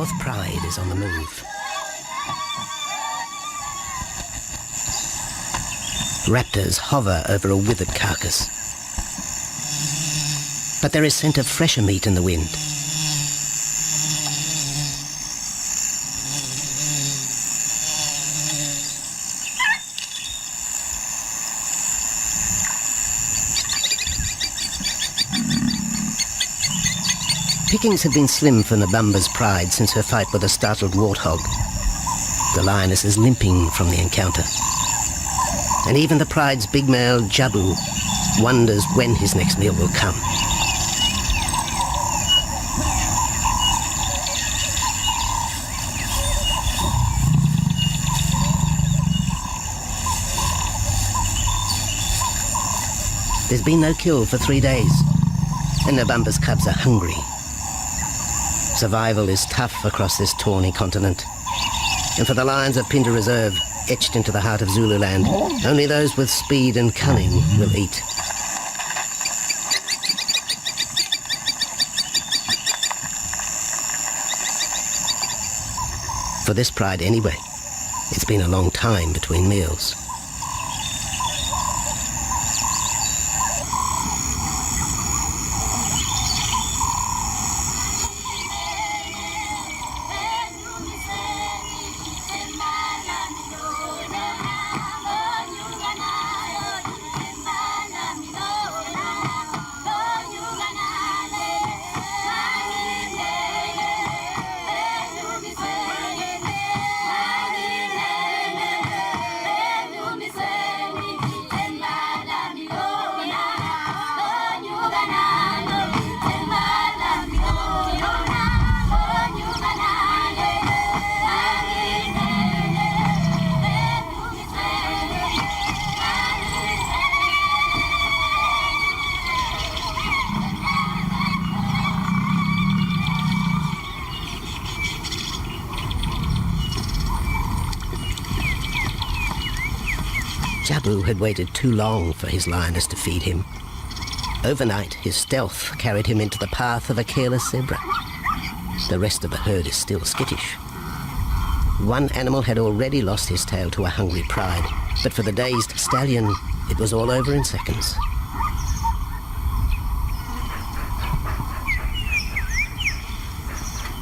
fourth pride is on the move. Raptors hover over a withered carcass. But there is scent of fresher meat in the wind. Pickings have been slim for Nabamba's pride since her fight with a startled warthog. The lioness is limping from the encounter. And even the pride's big male, Jabu, wonders when his next meal will come. There's been no kill for 3 days, and Nabamba's cubs are hungry. Survival is tough across this tawny continent, and for the lions of Pinda Reserve, etched into the heart of Zululand, only those with speed and cunning will eat. For this pride anyway, it's been a long time between meals. Jabu had waited too long for his lioness to feed him. Overnight, his stealth carried him into the path of a careless zebra. The rest of the herd is still skittish. One animal had already lost his tail to a hungry pride, but for the dazed stallion, it was all over in seconds.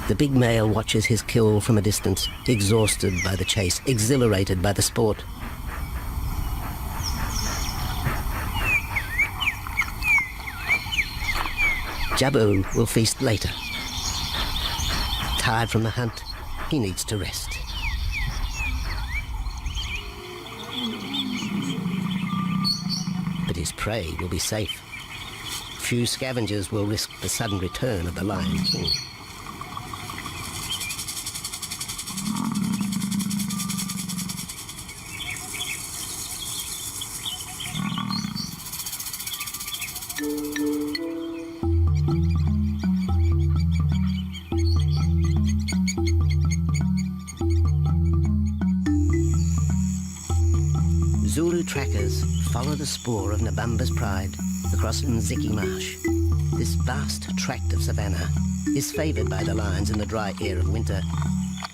The big male watches his kill from a distance, exhausted by the chase, exhilarated by the sport. Jabu will feast later. Tired from the hunt, he needs to rest. But his prey will be safe. Few scavengers will risk the sudden return of the Lion King. Zulu trackers follow the spoor of Nabamba's pride across Nziki Marsh. This vast tract of savanna is favoured by the lions in the dry air of winter,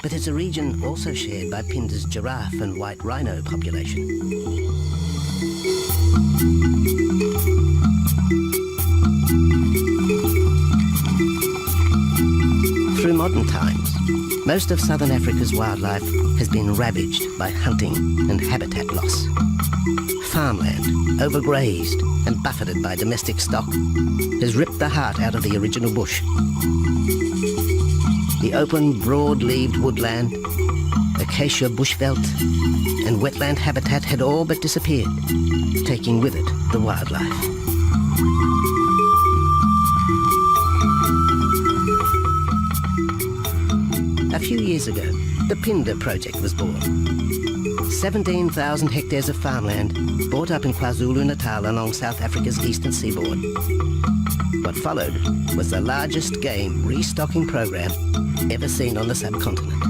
but it's a region also shared by Pinda's giraffe and white rhino population. Through modern times, most of southern Africa's wildlife has been ravaged by hunting and habitat loss. Farmland, overgrazed and buffeted by domestic stock, has ripped the heart out of the original bush. The open, broad-leaved woodland, acacia bushveld, and wetland habitat had all but disappeared, taking with it the wildlife. A few years ago, the Pinda project was born. 17,000 hectares of farmland bought up in KwaZulu-Natal along South Africa's eastern seaboard. What followed was the largest game restocking program ever seen on the subcontinent.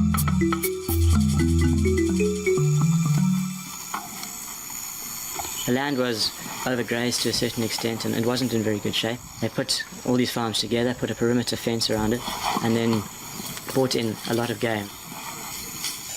The land was overgrazed to a certain extent and it wasn't in very good shape. They put all these farms together, put a perimeter fence around it, and then brought in a lot of game.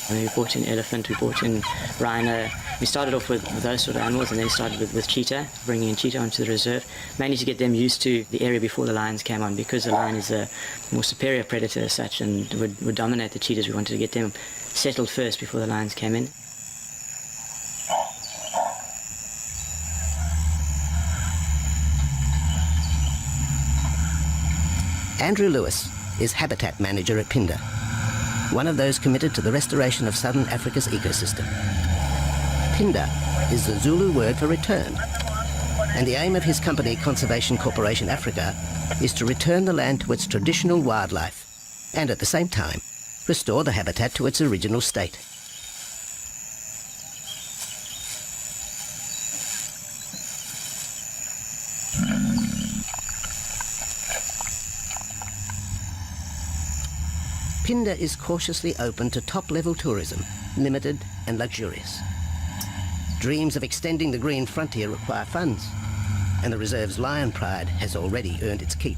And we brought in elephant, we brought in rhino. We started off with those sort of animals and then started with cheetah, bringing in cheetah onto the reserve, mainly to get them used to the area before the lions came on, because the lion is a more superior predator as such and would dominate the cheetahs. We wanted to get them settled first before the lions came in. Andrew Lewis is habitat manager at Pinda, one of those committed to the restoration of southern Africa's ecosystem. Pinda is the Zulu word for return, and the aim of his company, Conservation Corporation Africa, is to return the land to its traditional wildlife and at the same time restore the habitat to its original state. Pinda is cautiously open to top-level tourism, limited and luxurious. Dreams of extending the green frontier require funds, and the reserve's lion pride has already earned its keep.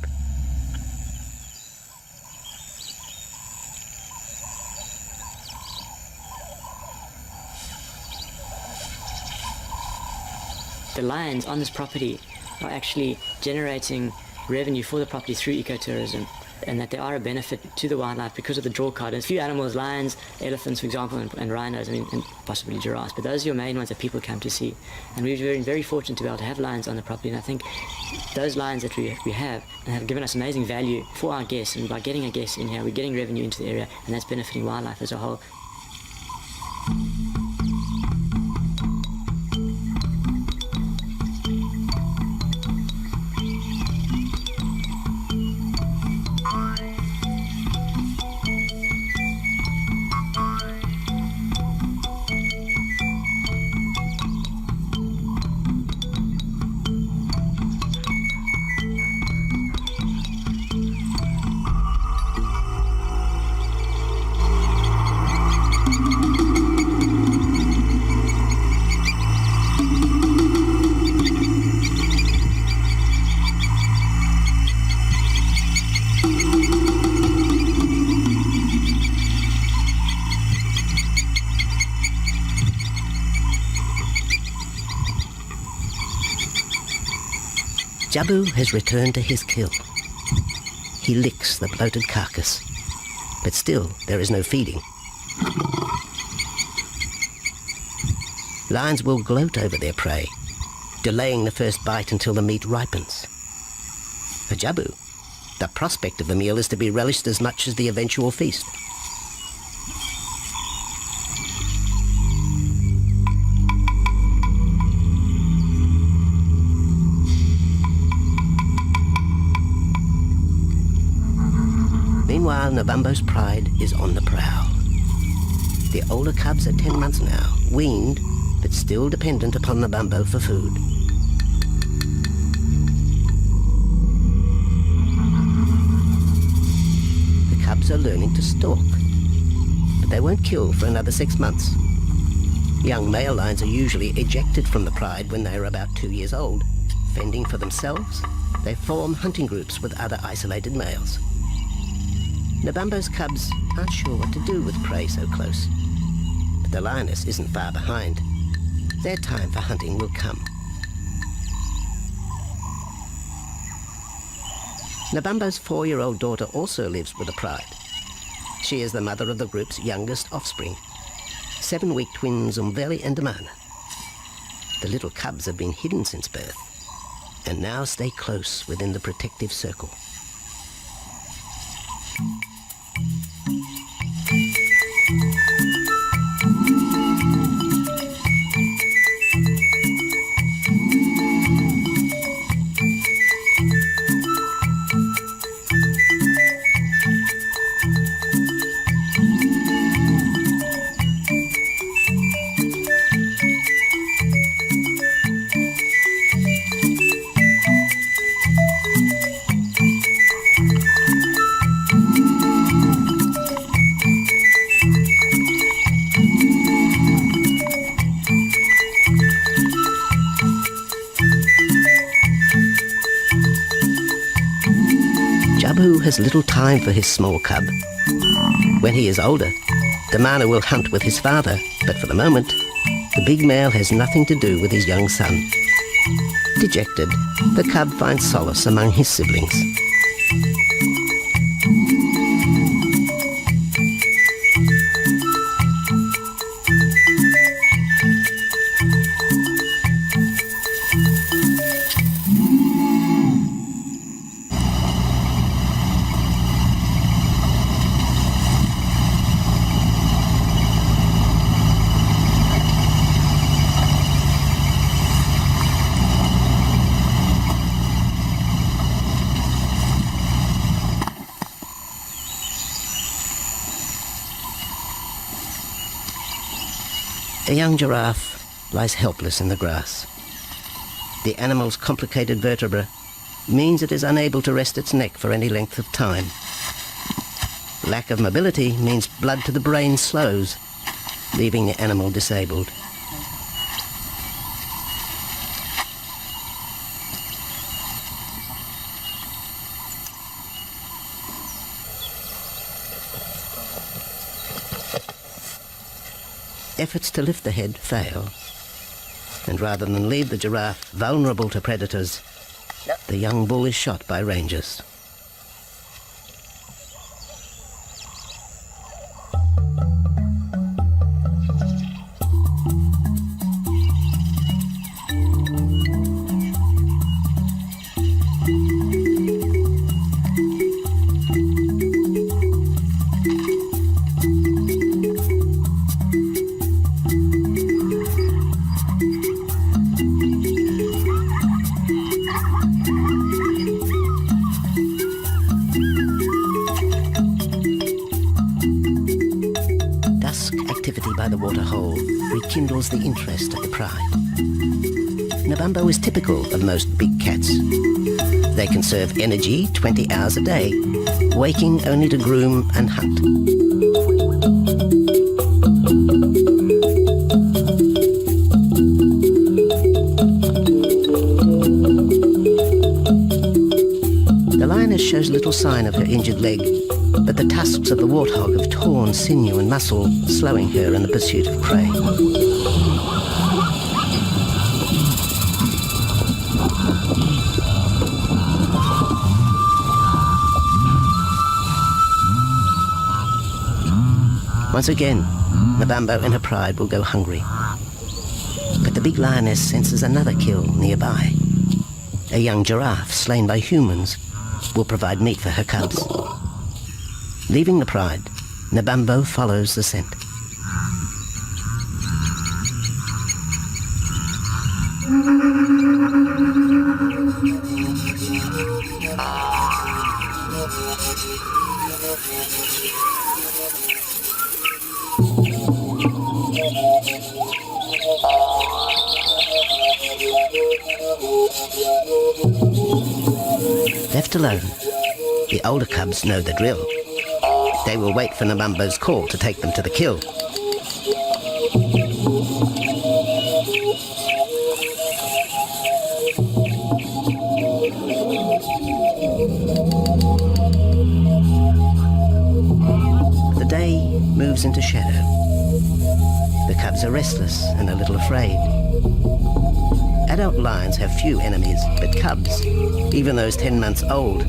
The lions on this property are actually generating revenue for the property through ecotourism, and that they are a benefit to the wildlife because of the draw card. There's a few animals, lions, elephants, for example, and rhinos, and possibly giraffes, but those are your main ones that people come to see. And we've been very fortunate to be able to have lions on the property, and I think those lions that we have given us amazing value for our guests, and by getting our guests in here, we're getting revenue into the area, and that's benefiting wildlife as a whole. Jabu has returned to his kill. He licks the bloated carcass, but still there is no feeding. Lions will gloat over their prey, delaying the first bite until the meat ripens. For Jabu, the prospect of the meal is to be relished as much as the eventual feast. Meanwhile, Nabambo's pride is on the prowl. The older cubs are 10 months now, weaned, but still dependent upon Nabambo for food. The cubs are learning to stalk, but they won't kill for another 6 months. Young male lions are usually ejected from the pride when they are about 2 years old. Fending for themselves, they form hunting groups with other isolated males. Nabambo's cubs aren't sure what to do with prey so close, but the lioness isn't far behind. Their time for hunting will come. Nabambo's 4-year-old daughter also lives with the pride. She is the mother of the group's youngest offspring, 7-week twins Umveli and Damana. The little cubs have been hidden since birth, and now stay close within the protective circle. Jabu has little time for his small cub. When he is older, the mana will hunt with his father, but for the moment, the big male has nothing to do with his young son. Dejected, the cub finds solace among his siblings. A young giraffe lies helpless in the grass. The animal's complicated vertebra means it is unable to rest its neck for any length of time. Lack of mobility means blood to the brain slows, leaving the animal disabled. Efforts to lift the head fail, and rather than leave the giraffe vulnerable to predators, the young bull is shot by rangers. By the waterhole rekindles the interest of the pride. Nabambo is typical of most big cats. They conserve energy 20 hours a day, waking only to groom and hunt. The lioness shows little sign of her injured leg, but the tusks of the warthog have torn sinew and muscle, slowing her in the pursuit of prey. Once again, Nabambo and her pride will go hungry. But the big lioness senses another kill nearby. A young giraffe slain by humans will provide meat for her cubs. Leaving the pride, Nabambo follows the scent. Left alone, the older cubs know the drill. They will wait for Nabambo's call to take them to the kill. The day moves into shadow. The cubs are restless and a little afraid. Adult lions have few enemies, but cubs, even those 10 months old,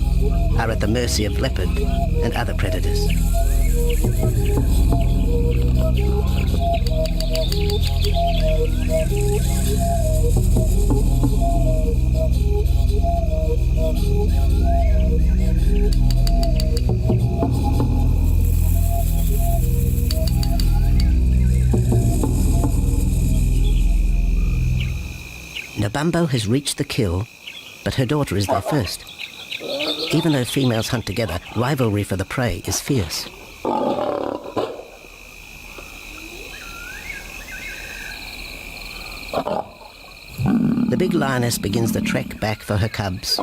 are at the mercy of leopard and other predators. Nabambo has reached the kill, but her daughter is there first. Even though females hunt together, rivalry for the prey is fierce. The big lioness begins the trek back for her cubs,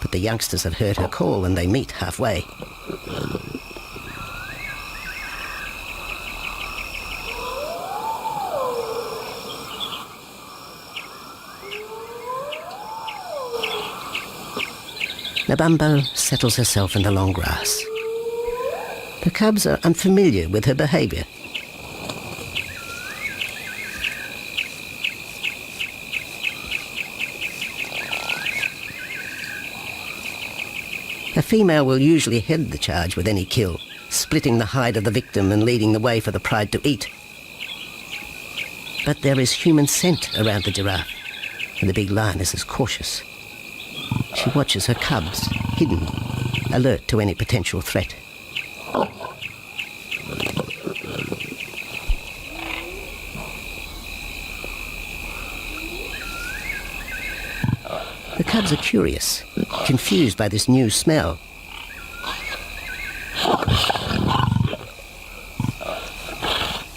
but the youngsters have heard her call and they meet halfway. Nabambo settles herself in the long grass. The cubs are unfamiliar with her behaviour. A female will usually head the charge with any kill, splitting the hide of the victim and leading the way for the pride to eat. But there is human scent around the giraffe, and the big lioness is cautious. She watches her cubs, hidden, alert to any potential threat. The cubs are curious, confused by this new smell.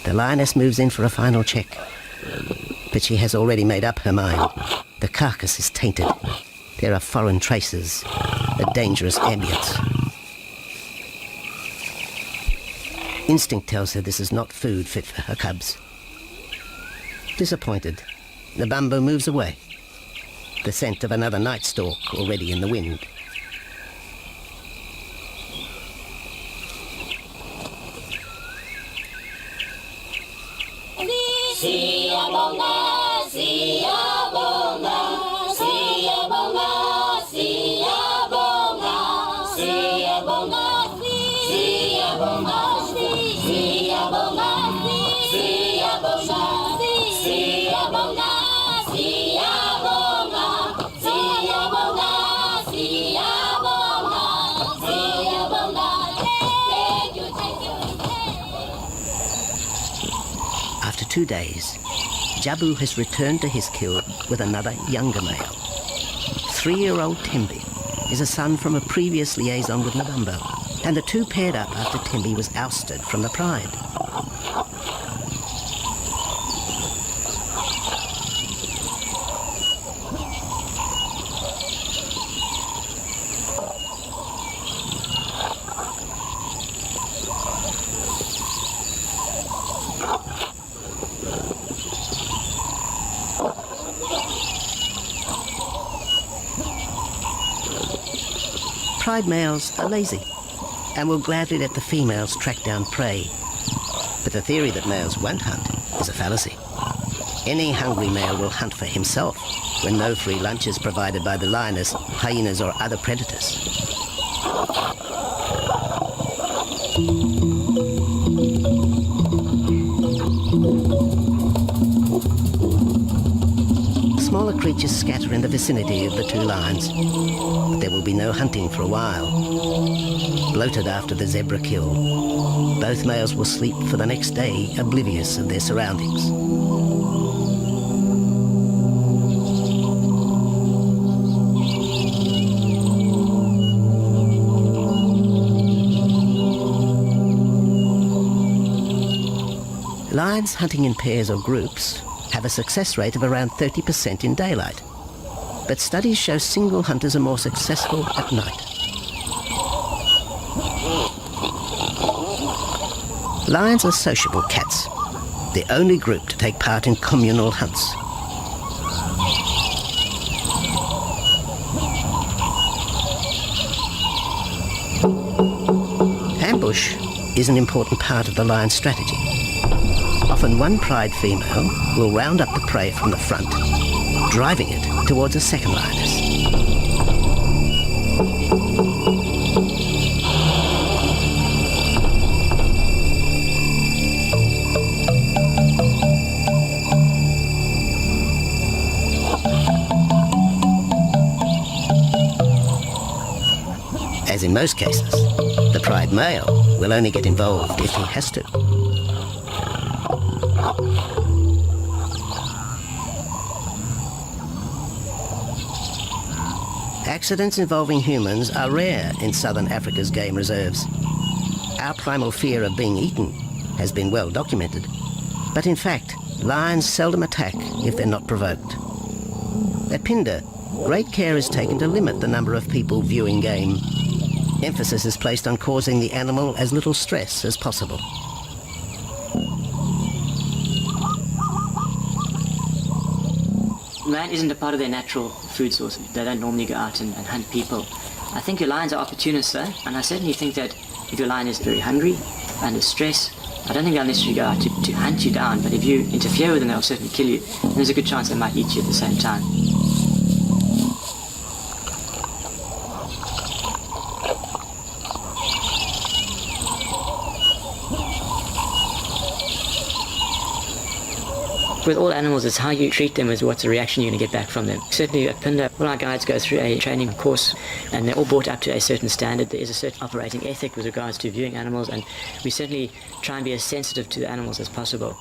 The lioness moves in for a final check, but she has already made up her mind. The carcass is tainted. There are foreign traces, a dangerous ambience. Instinct tells her this is not food fit for her cubs. Disappointed, the bumbo moves away, the scent of another night stalk already in the wind. After 2 days, Jabu has returned to his kill with another younger male. 3-year-old Tembi is a son from a previous liaison with Nabambo, and the two paired up after Tembi was ousted from the pride. Pride males are lazy and will gladly let the females track down prey. But the theory that males won't hunt is a fallacy. Any hungry male will hunt for himself when no free lunch is provided by the lioness, hyenas or other predators. Smaller creatures scatter in the vicinity of the two lions, but there will be no hunting for a while. Bloated after the zebra kill, both males will sleep for the next day, oblivious of their surroundings. Lions hunting in pairs or groups have a success rate of around 30% in daylight, but studies show single hunters are more successful at night. Lions are sociable cats, the only group to take part in communal hunts. Ambush is an important part of the lion's strategy. Often one pride female will round up the prey from the front, driving it towards a second lioness. As in most cases, the pride male will only get involved if he has to. Accidents involving humans are rare in southern Africa's game reserves. Our primal fear of being eaten has been well documented, but in fact, lions seldom attack if they're not provoked. At Phinda, great care is taken to limit the number of people viewing game. Emphasis is placed on causing the animal as little stress as possible. Man isn't a part of their natural food source. They don't normally go out and hunt people. I think your lions are opportunists though, and I certainly think that If your lion is very hungry, under stress, I don't think they'll necessarily go out to hunt you down, but if you interfere with them, they'll certainly kill you. And there's a good chance they might eat you at the same time. With all animals, it's how you treat them is what's the reaction you're going to get back from them. Certainly at Pinda, all our guides go through a training course and they're all brought up to a certain standard. There is a certain operating ethic with regards to viewing animals, and we certainly try and be as sensitive to the animals as possible.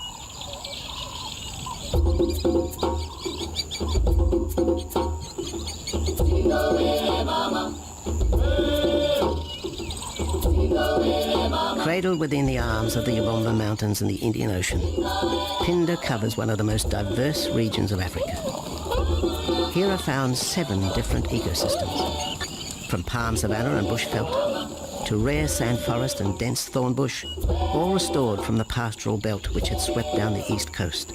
Cradled within the arms of the Ubomba Mountains and the Indian Ocean, Pinda covers one of the most diverse regions of Africa. Here are found 7 different ecosystems, from palm savanna and bushveld to rare sand forest and dense thorn bush, all restored from the pastoral belt which had swept down the east coast.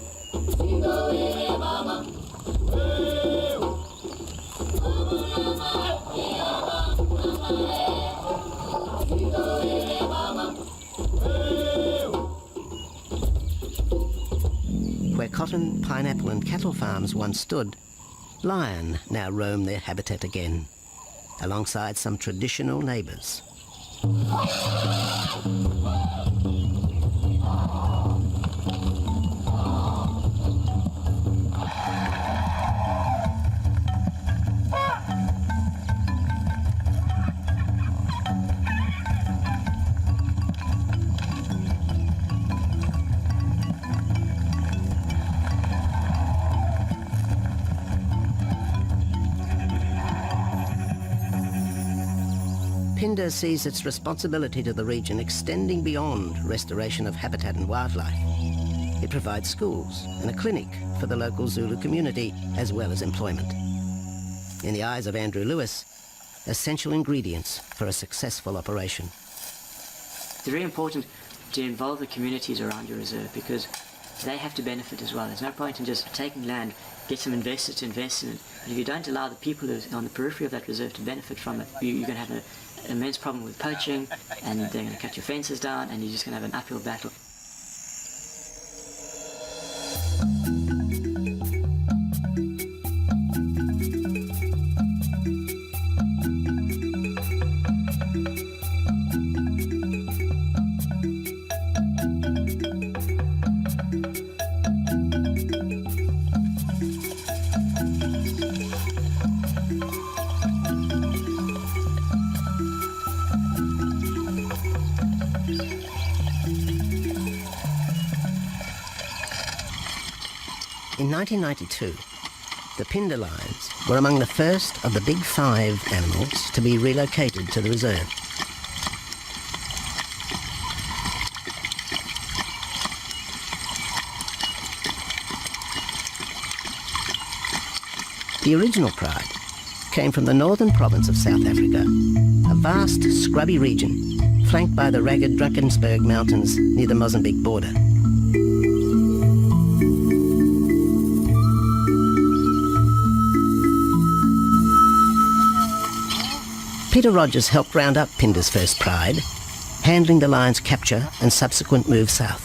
Where cotton, pineapple and cattle farms once stood, lion now roam their habitat again, alongside some traditional neighbours. Pinda sees its responsibility to the region extending beyond restoration of habitat and wildlife. It provides schools and a clinic for the local Zulu community, as well as employment. In the eyes of Andrew Lewis, essential ingredients for a successful operation. It's very important to involve the communities around your reserve because they have to benefit as well. There's no point in just taking land, get some investors to invest in it, but if you don't allow the people who are on the periphery of that reserve to benefit from it, you're going to have an immense problem with poaching, and they're going to cut your fences down, and you're just going to have an uphill battle. In 1992, the Pinda lions were among the first of the big 5 animals to be relocated to the reserve. The original pride came from the northern province of South Africa, a vast scrubby region flanked by the ragged Drakensberg Mountains near the Mozambique border. Peter Rogers helped round up Pinda's first pride, handling the lion's capture and subsequent move south.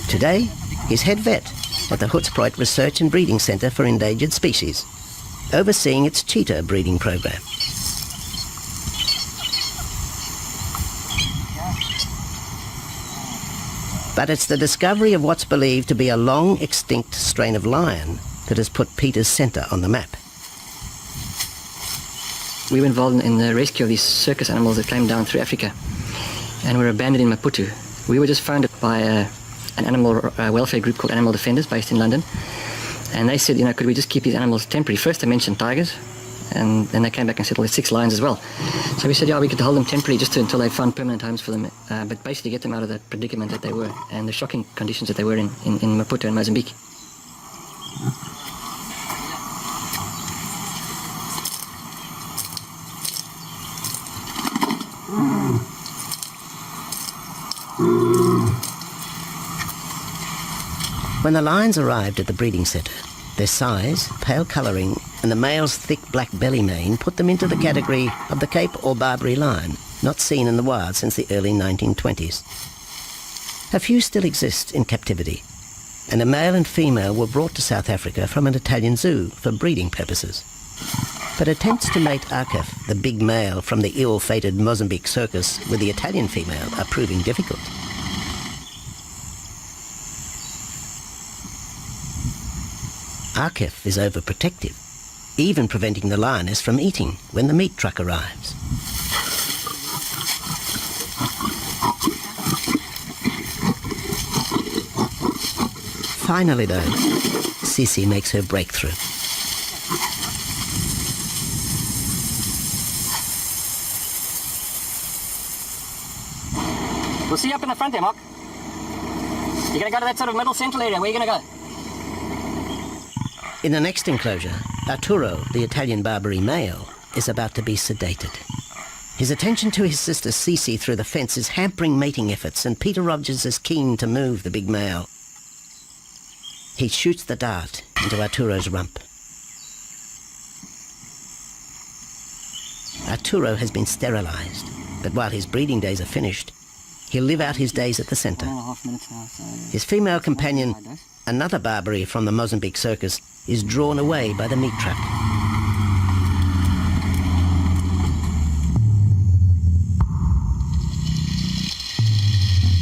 Today, he's head vet at the Hoedspruit Research and Breeding Centre for Endangered Species, overseeing its cheetah breeding program. But it's the discovery of what's believed to be a long-extinct strain of lion that has put Peter's centre on the map. We were involved in the rescue of these circus animals that came down through Africa and were abandoned in Maputo. We were just founded by an animal welfare group called Animal Defenders based in London, and they said, could we just keep these animals temporary? First they mentioned tigers, and then they came back and said, well, there's 6 lions as well. So we said, yeah, we could hold them temporarily just until they found permanent homes for them, but basically get them out of that predicament that they were and the shocking conditions that they were in Maputo and Mozambique. When the lions arrived at the breeding centre, their size, pale colouring and the male's thick black belly mane put them into the category of the Cape or Barbary lion, not seen in the wild since the early 1920s. A few still exist in captivity, and a male and female were brought to South Africa from an Italian zoo for breeding purposes. But attempts to mate Akef, the big male from the ill-fated Mozambique circus, with the Italian female are proving difficult. Akef is overprotective, even preventing the lioness from eating when the meat truck arrives. Finally, though, Sisi makes her breakthrough. We'll see you up in the front there, Mark. You're going to go to that sort of middle central area. Where are you going to go? In the next enclosure, Arturo, the Italian Barbary male, is about to be sedated. His attention to his sister Sisi through the fence is hampering mating efforts, and Peter Rogers is keen to move the big male. He shoots the dart into Arturo's rump. Arturo has been sterilized, but while his breeding days are finished, he'll live out his days at the center. 1.5 minutes now, so... His female companion, another Barbary from the Mozambique circus, is drawn away by the meat truck.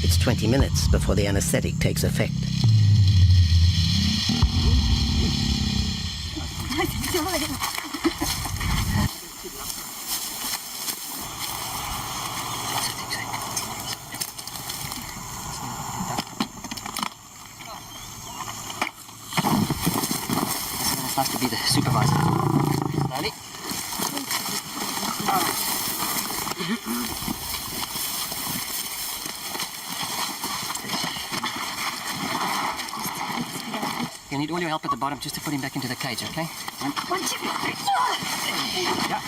It's 20 minutes before the anesthetic takes effect. It's nice to be the supervisor. Slowly. You'll need all your help at the bottom just to put him back into the cage, okay? One, two, three, four. Yeah.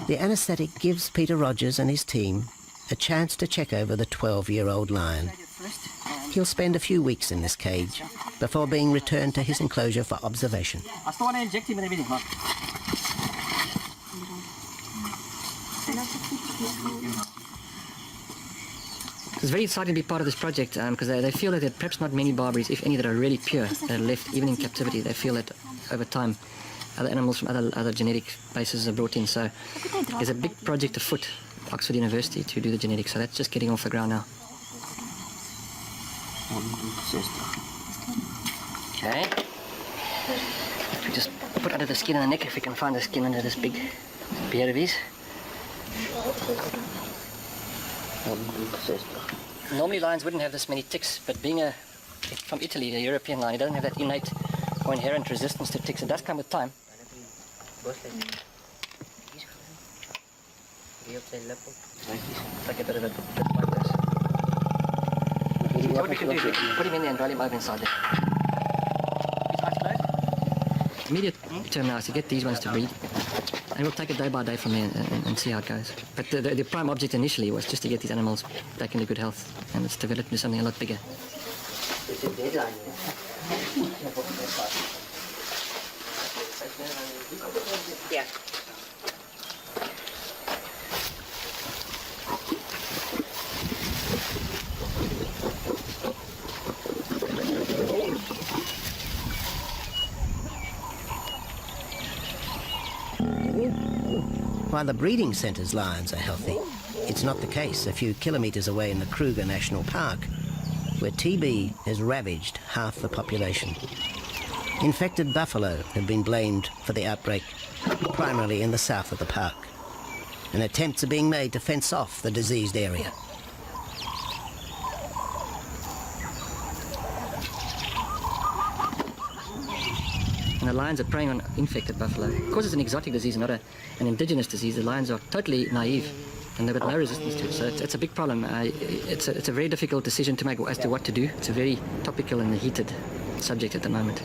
The anesthetic gives Peter Rogers and his team a chance to check over the 12-year-old lion. He'll spend a few weeks in this cage before being returned to his enclosure for observation. I still want to inject him and everything, Mark. It's very exciting to be part of this project because they feel that there are perhaps not many Barbaries, if any, that are really pure, that are left even in captivity. They feel that over time other animals from other genetic bases are brought in. So there's a big project afoot at Oxford University to do the genetics. So that's just getting off the ground now. Okay. We just put under the skin and the neck if we can find the skin under this big beard of his. Normally lions wouldn't have this many ticks, but being from Italy, a European lion, he doesn't have that innate or inherent resistance to ticks. It does come with time. Like a bit of a bit like this. What we can do is put him in there and roll him over inside there. Immediate term now is to get these ones to breed. And we'll take it day by day from there and see how it goes. But the prime object initially was just to get these animals back into good health, and it's developed into something a lot bigger. Yeah. While the breeding centre's lions are healthy, it's not the case a few kilometres away in the Kruger National Park, where TB has ravaged half the population. Infected buffalo have been blamed for the outbreak, primarily in the south of the park, and attempts are being made to fence off the diseased area. And the lions are preying on infected buffalo. Because it's an exotic disease, not an indigenous disease, the lions are totally naive and they've got no resistance to it. So it's a big problem. It's a very difficult decision to make as to what to do. It's a very topical and heated subject at the moment.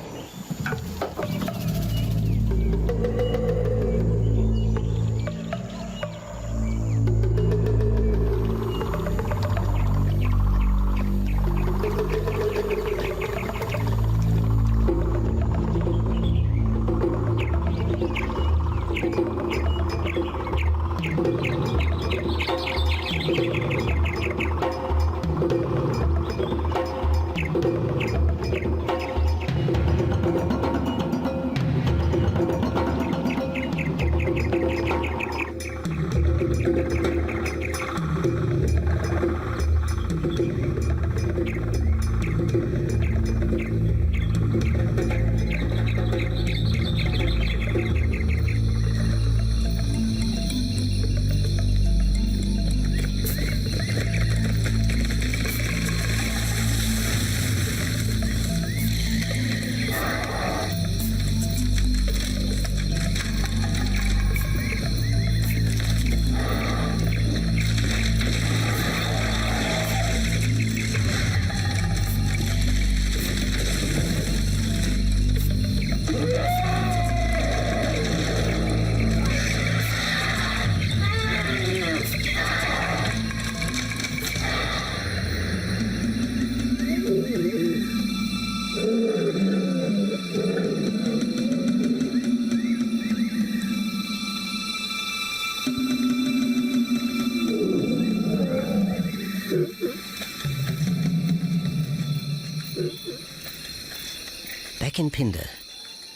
Back in Phinda,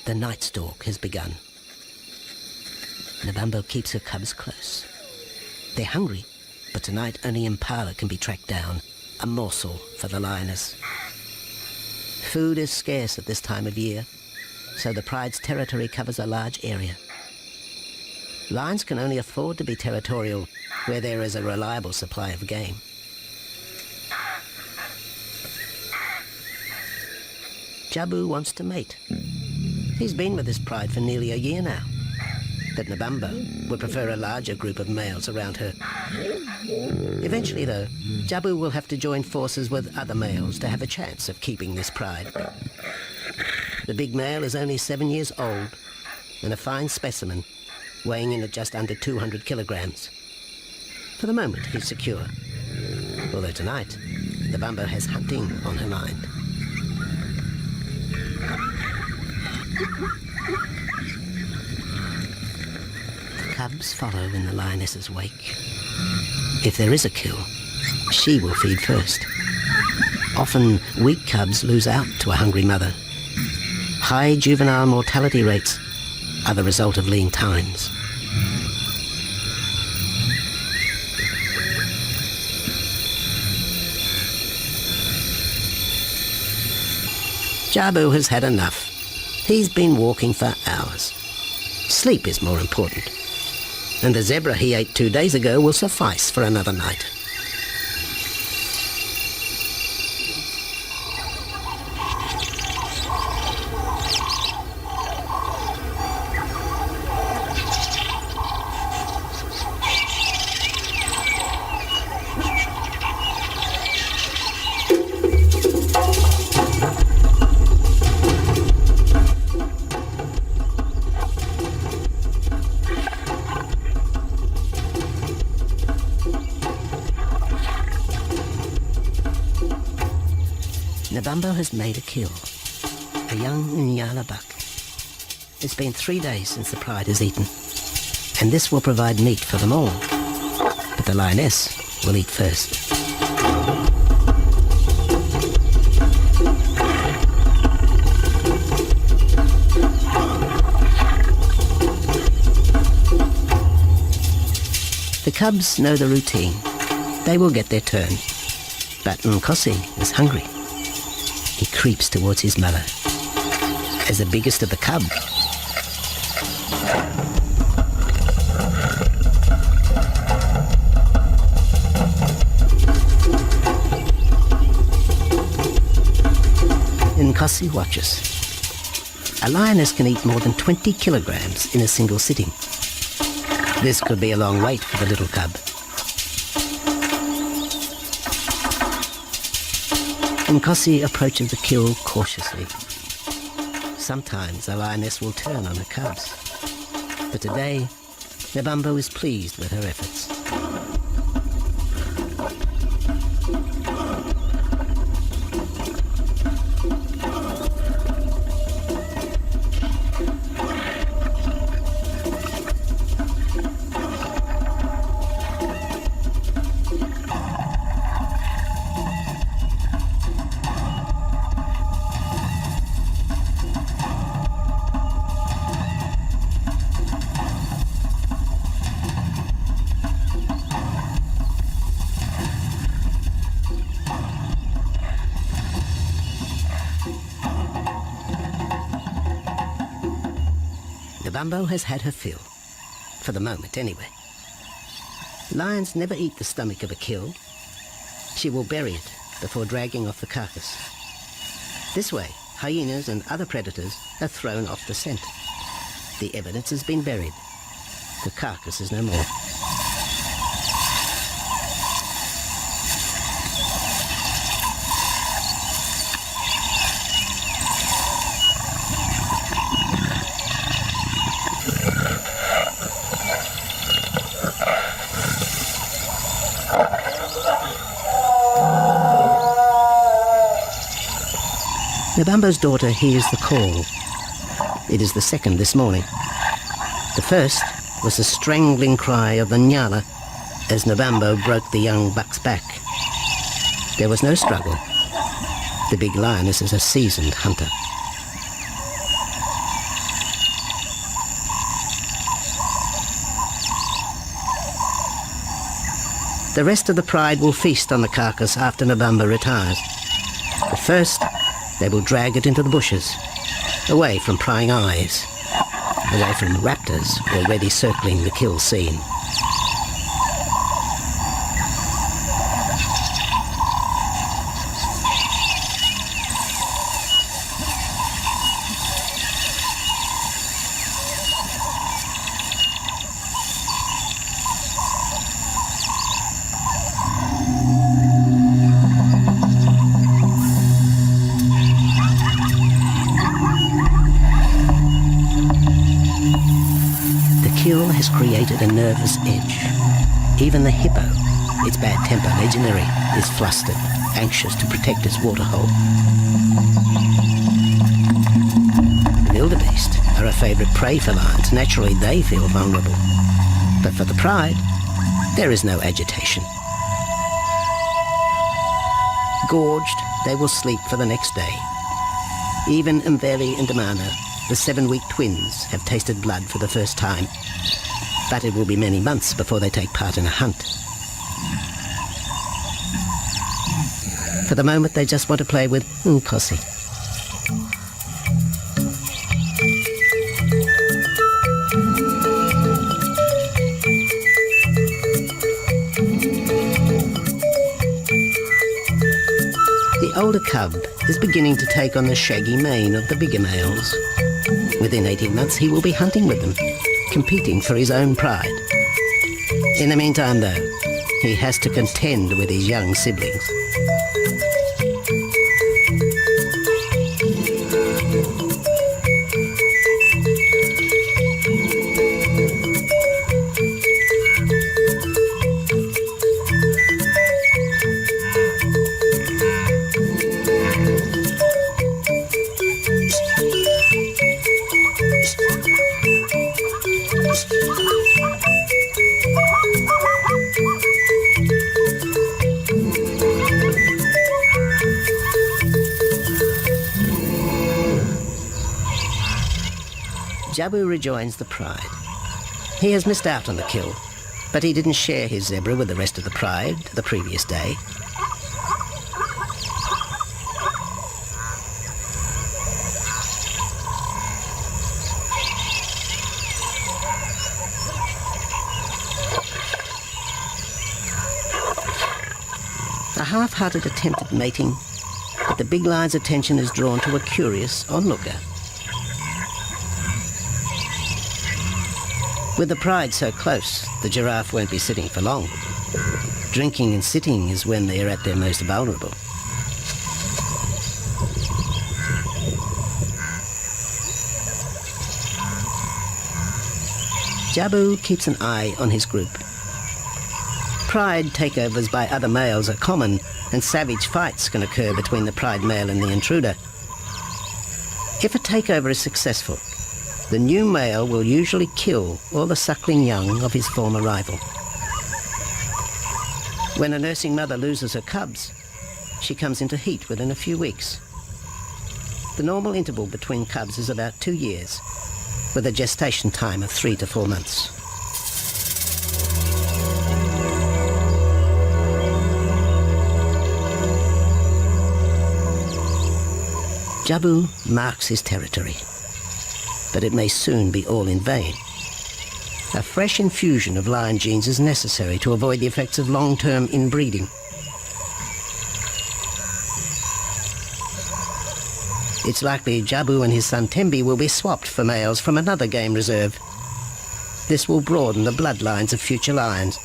the night stalk has begun. Nabambo keeps her cubs close. They're hungry, but tonight only impala can be tracked down, a morsel for the lioness. Food is scarce at this time of year, so the pride's territory covers a large area. Lions can only afford to be territorial where there is a reliable supply of game. Jabu wants to mate. He's been with his pride for nearly a year now. But Nabambo would prefer a larger group of males around her. Eventually, though, Jabu will have to join forces with other males to have a chance of keeping this pride. The big male is only 7 years old and a fine specimen, weighing in at just under 200 kilograms. For the moment, he's secure. Although tonight, Nabambo has hunting on her mind. The cubs follow in the lioness's wake. If there is a kill, she will feed first. Often, weak cubs lose out to a hungry mother. High juvenile mortality rates are the result of lean times. Jabu has had enough. He's been walking for hours. Sleep is more important. And the zebra he ate 2 days ago will suffice for another night. Nabambo has made a kill, a young Nyala buck. It's been 3 days since the pride is eaten, and this will provide meat for them all. But the lioness will eat first. The cubs know the routine. They will get their turn. But Nkosi is hungry. He creeps towards his mother. As the biggest of the cub, Nkosi watches. A lioness can eat more than 20 kilograms in a single sitting. This could be a long wait for the little cub. Nkosi approaches the kill cautiously. Sometimes the lioness will turn on her cubs, but today Nabambo is pleased with her efforts. Nabambo has had her fill, for the moment anyway. Lions never eat the stomach of a kill. She will bury it before dragging off the carcass. This way, hyenas and other predators are thrown off the scent. The evidence has been buried. The carcass is no more. Nabambo's daughter hears the call. It is the second this morning. The first was the strangling cry of the Nyala as Nabambo broke the young buck's back. There was no struggle. The big lioness is a seasoned hunter. The rest of the pride will feast on the carcass after Nabambo retires. But first, they will drag it into the bushes, away from prying eyes, away from raptors already circling the kill scene. Kill has created a nervous edge. Even the hippo, its bad temper legendary, is flustered, anxious to protect its waterhole. The wildebeest are a favourite prey for lions. Naturally, they feel vulnerable. But for the pride, there is no agitation. Gorged, they will sleep for the next day. Even Mveli and Damana, the 7-week twins, have tasted blood for the first time. But it will be many months before they take part in a hunt. For the moment, they just want to play with Nkosi. The older cub is beginning to take on the shaggy mane of the bigger males. Within 18 months, he will be hunting with them, competing for his own pride. In the meantime, though, he has to contend with his young siblings. Jabu rejoins the pride. He has missed out on the kill, but he didn't share his zebra with the rest of the pride the previous day. A half-hearted attempt at mating, but the big lion's attention is drawn to a curious onlooker. With the pride so close, the giraffe won't be sitting for long. Drinking and sitting is when they are at their most vulnerable. Jabu keeps an eye on his group. Pride takeovers by other males are common, and savage fights can occur between the pride male and the intruder. If a takeover is successful, the new male will usually kill all the suckling young of his former rival. When a nursing mother loses her cubs, she comes into heat within a few weeks. The normal interval between cubs is about 2 years, with a gestation time of 3 to 4 months. Jabu marks his territory, but it may soon be all in vain. A fresh infusion of lion genes is necessary to avoid the effects of long-term inbreeding. It's likely Jabu and his son Tembi will be swapped for males from another game reserve. This will broaden the bloodlines of future lions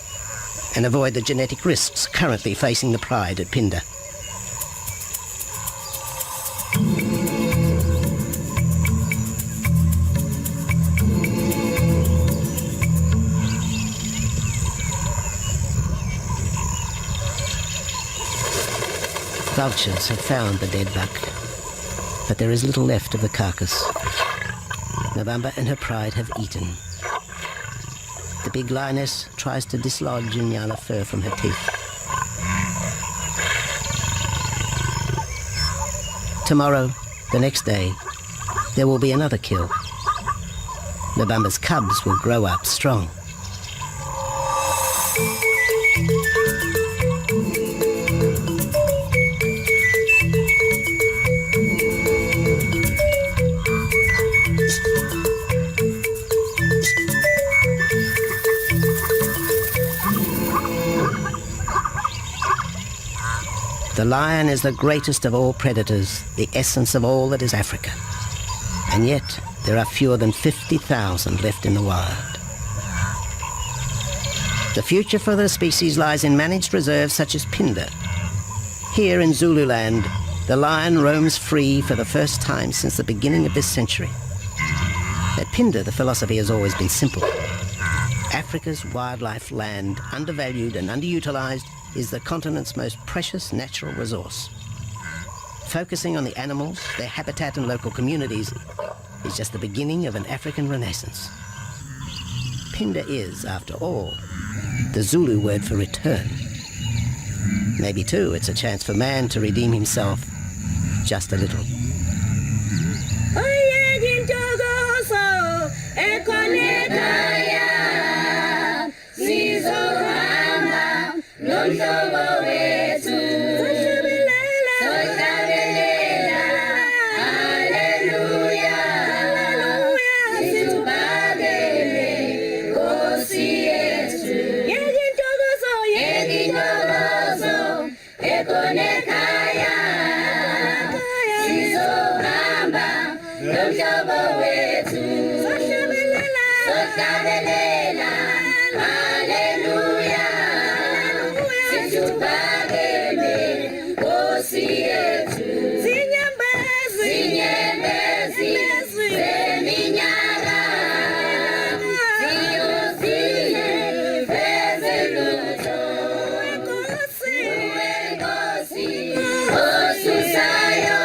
and avoid the genetic risks currently facing the pride at Phinda. Vultures have found the dead buck, but there is little left of the carcass. November and her pride have eaten. The big lioness tries to dislodge Inyala fur from her teeth. Tomorrow, the next day, there will be another kill. November's cubs will grow up strong. The lion is the greatest of all predators, the essence of all that is Africa. And yet, there are fewer than 50,000 left in the wild. The future for the species lies in managed reserves such as Phinda. Here in Zululand, the lion roams free for the first time since the beginning of this century. At Phinda, the philosophy has always been simple. Africa's wildlife land, undervalued and underutilized, is the continent's most precious natural resource. Focusing on the animals, their habitat and local communities is just the beginning of an African renaissance. Phinda is, after all, the Zulu word for return. Maybe, too, it's a chance for man to redeem himself just a little. Hallelujah.